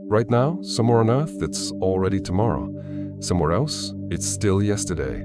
Right now, somewhere on Earth, it's already tomorrow. Somewhere else, it's still yesterday.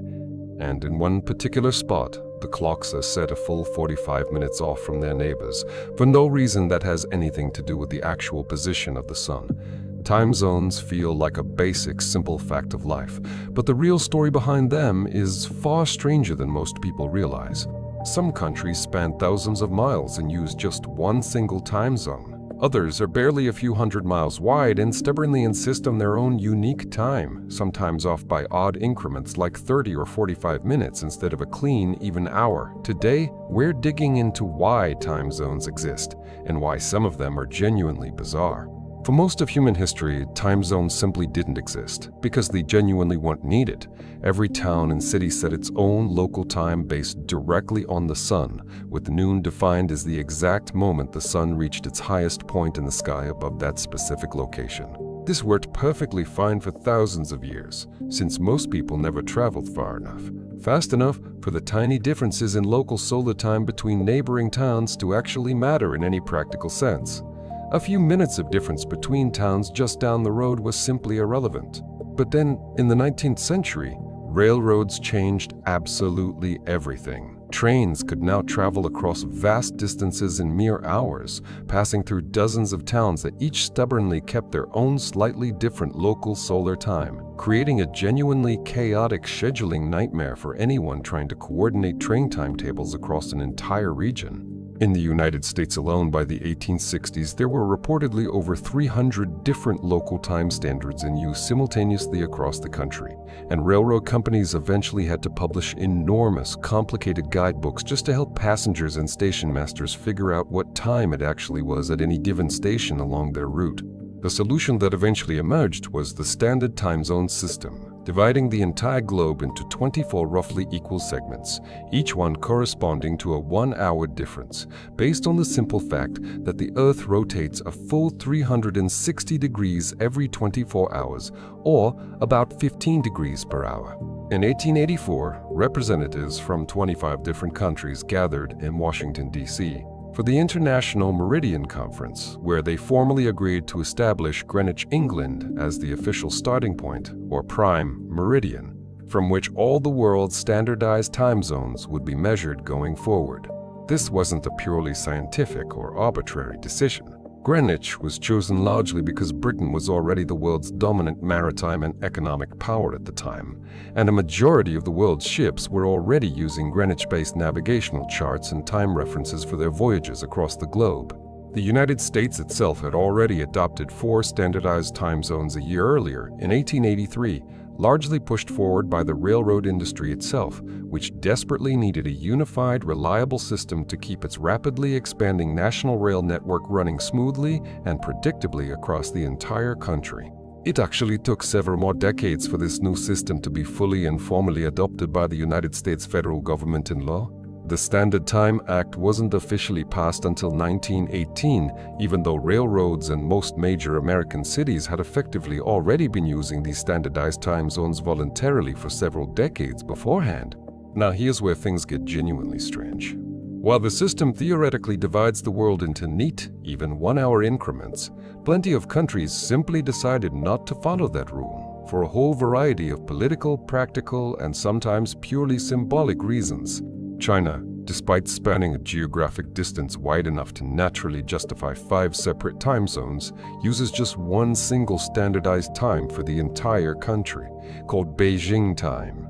And in one particular spot, the clocks are set a full 45 minutes off from their neighbors, for no reason that has anything to do with the actual position of the sun. Time zones feel like a basic, simple fact of life, but the real story behind them is far stranger than most people realize. Some countries span thousands of miles and use just one single time zone. Others are barely a few hundred miles wide and stubbornly insist on their own unique time, sometimes off by odd increments like 30 or 45 minutes instead of a clean, even hour. Today, we're digging into why time zones exist and why some of them are genuinely bizarre. For most of human history, time zones simply didn't exist because they genuinely weren't needed. Every town and city set its own local time based directly on the sun, with noon defined as the exact moment the sun reached its highest point in the sky above that specific location. This worked perfectly fine for thousands of years, since most people never traveled far enough, fast enough for the tiny differences in local solar time between neighboring towns to actually matter in any practical sense. A few minutes of difference between towns just down the road was simply irrelevant. But then, in the 19th century, railroads changed absolutely everything. Trains could now travel across vast distances in mere hours, passing through dozens of towns that each stubbornly kept their own slightly different local solar time, creating a genuinely chaotic scheduling nightmare for anyone trying to coordinate train timetables across an entire region. In the United States alone, by the 1860s, there were reportedly over 300 different local time standards in use simultaneously across the country, and railroad companies eventually had to publish enormous, complicated guidebooks just to help passengers and station masters figure out what time it actually was at any given station along their route. The solution that eventually emerged was the standard time zone system, dividing the entire globe into 24 roughly equal segments, each one corresponding to a 1-hour difference, based on the simple fact that the Earth rotates a full 360 degrees every 24 hours, or about 15 degrees per hour. In 1884, representatives from 25 different countries gathered in Washington, D.C., for the International Meridian Conference, where they formally agreed to establish Greenwich, England, as the official starting point, or prime meridian, from which all the world's standardized time zones would be measured going forward. This wasn't a purely scientific or arbitrary decision. Greenwich was chosen largely because Britain was already the world's dominant maritime and economic power at the time, and a majority of the world's ships were already using Greenwich-based navigational charts and time references for their voyages across the globe. The United States itself had already adopted 4 standardized time zones a year earlier, in 1883, largely pushed forward by the railroad industry itself, which desperately needed a unified, reliable system to keep its rapidly expanding national rail network running smoothly and predictably across the entire country. It actually took several more decades for this new system to be fully and formally adopted by the United States federal government in law. The Standard Time Act wasn't officially passed until 1918, even though railroads and most major American cities had effectively already been using these standardized time zones voluntarily for several decades beforehand. Now here's where things get genuinely strange. While the system theoretically divides the world into neat, even 1-hour increments, plenty of countries simply decided not to follow that rule for a whole variety of political, practical, and sometimes purely symbolic reasons. China, despite spanning a geographic distance wide enough to naturally justify 5 separate time zones, uses just one single standardized time for the entire country, called Beijing time.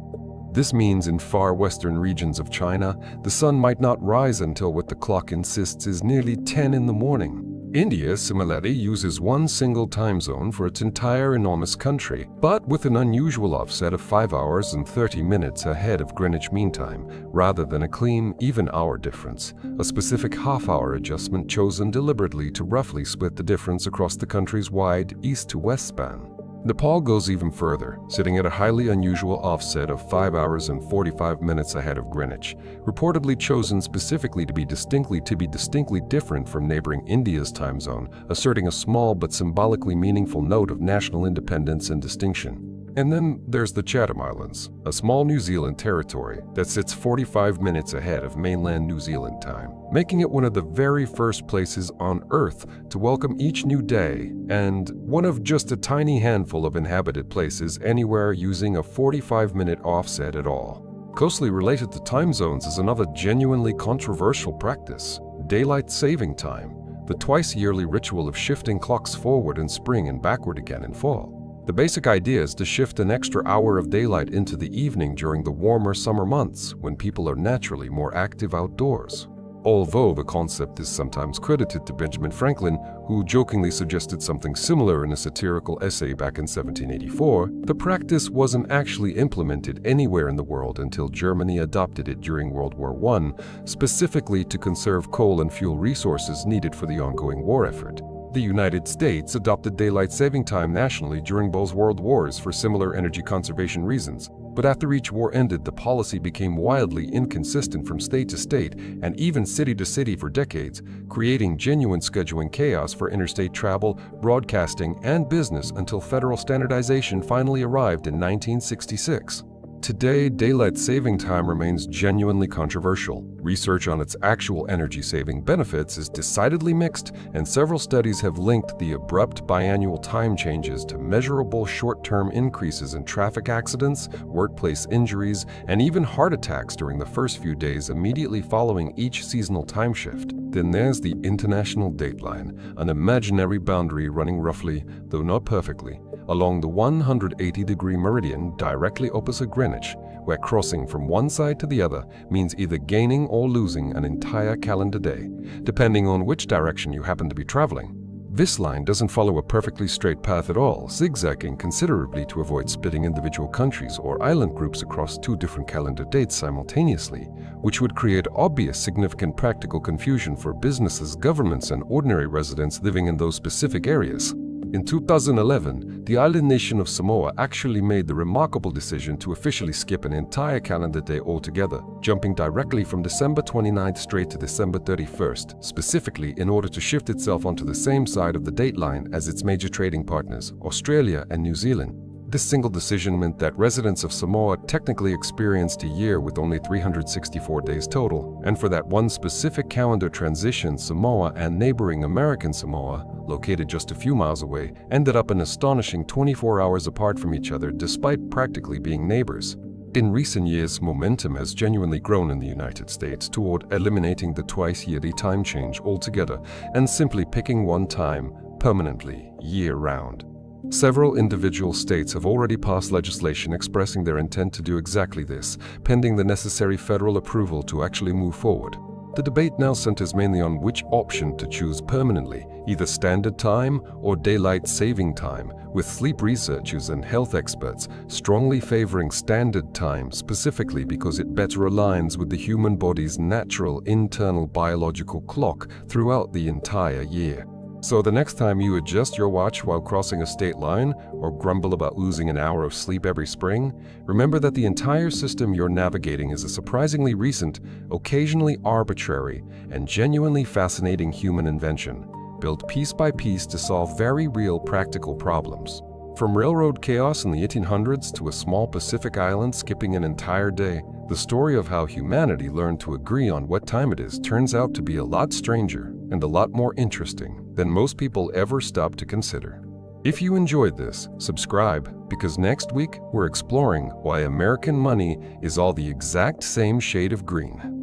This means in far western regions of China, the sun might not rise until what the clock insists is nearly 10 in the morning. India similarly uses one single time zone for its entire enormous country, but with an unusual offset of 5 hours and 30 minutes ahead of Greenwich Mean Time, rather than a clean, even hour difference, a specific half-hour adjustment chosen deliberately to roughly split the difference across the country's wide east to west span. Nepal goes even further, sitting at a highly unusual offset of 5 hours and 45 minutes ahead of Greenwich, reportedly chosen specifically to be distinctly different from neighboring India's time zone, asserting a small but symbolically meaningful note of national independence and distinction. And then there's the Chatham Islands, a small New Zealand territory that sits 45 minutes ahead of mainland New Zealand time, making it one of the very first places on Earth to welcome each new day, and one of just a tiny handful of inhabited places anywhere using a 45-minute offset at all. Closely related to time zones is another genuinely controversial practice: daylight saving time, the twice-yearly ritual of shifting clocks forward in spring and backward again in fall. The basic idea is to shift an extra hour of daylight into the evening during the warmer summer months when people are naturally more active outdoors. Although the concept is sometimes credited to Benjamin Franklin, who jokingly suggested something similar in a satirical essay back in 1784, the practice wasn't actually implemented anywhere in the world until Germany adopted it during World War I, specifically to conserve coal and fuel resources needed for the ongoing war effort. The United States adopted daylight saving time nationally during both world wars for similar energy conservation reasons, but after each war ended, the policy became wildly inconsistent from state to state and even city to city for decades, creating genuine scheduling chaos for interstate travel, broadcasting, and business until federal standardization finally arrived in 1966. Today, daylight saving time remains genuinely controversial. Research on its actual energy-saving benefits is decidedly mixed, and several studies have linked the abrupt biannual time changes to measurable short-term increases in traffic accidents, workplace injuries, and even heart attacks during the first few days immediately following each seasonal time shift. Then there's the international dateline, an imaginary boundary running roughly, though not perfectly, along the 180-degree meridian directly opposite Greenwich, where crossing from one side to the other means either gaining or losing an entire calendar day, depending on which direction you happen to be traveling. This line doesn't follow a perfectly straight path at all, zigzagging considerably to avoid splitting individual countries or island groups across two different calendar dates simultaneously, which would create obvious significant practical confusion for businesses, governments, and ordinary residents living in those specific areas. In 2011, the island nation of Samoa actually made the remarkable decision to officially skip an entire calendar day altogether, jumping directly from December 29th straight to December 31st, specifically in order to shift itself onto the same side of the dateline as its major trading partners, Australia and New Zealand. This single decision meant that residents of Samoa technically experienced a year with only 364 days total, and for that one specific calendar transition, Samoa and neighboring American Samoa, located just a few miles away, ended up an astonishing 24 hours apart from each other despite practically being neighbors. In recent years, momentum has genuinely grown in the United States toward eliminating the twice-yearly time change altogether and simply picking one time permanently, year-round. Several individual states have already passed legislation expressing their intent to do exactly this, pending the necessary federal approval to actually move forward. The debate now centers mainly on which option to choose permanently, either standard time or daylight saving time, with sleep researchers and health experts strongly favoring standard time specifically because it better aligns with the human body's natural internal biological clock throughout the entire year. So the next time you adjust your watch while crossing a state line or grumble about losing an hour of sleep every spring, remember that the entire system you're navigating is a surprisingly recent, occasionally arbitrary, and genuinely fascinating human invention, built piece by piece to solve very real practical problems. From railroad chaos in the 1800s to a small Pacific island skipping an entire day, the story of how humanity learned to agree on what time it is turns out to be a lot stranger and a lot more interesting than most people ever stop to consider. If you enjoyed this, subscribe, because next week we're exploring why American money is all the exact same shade of green.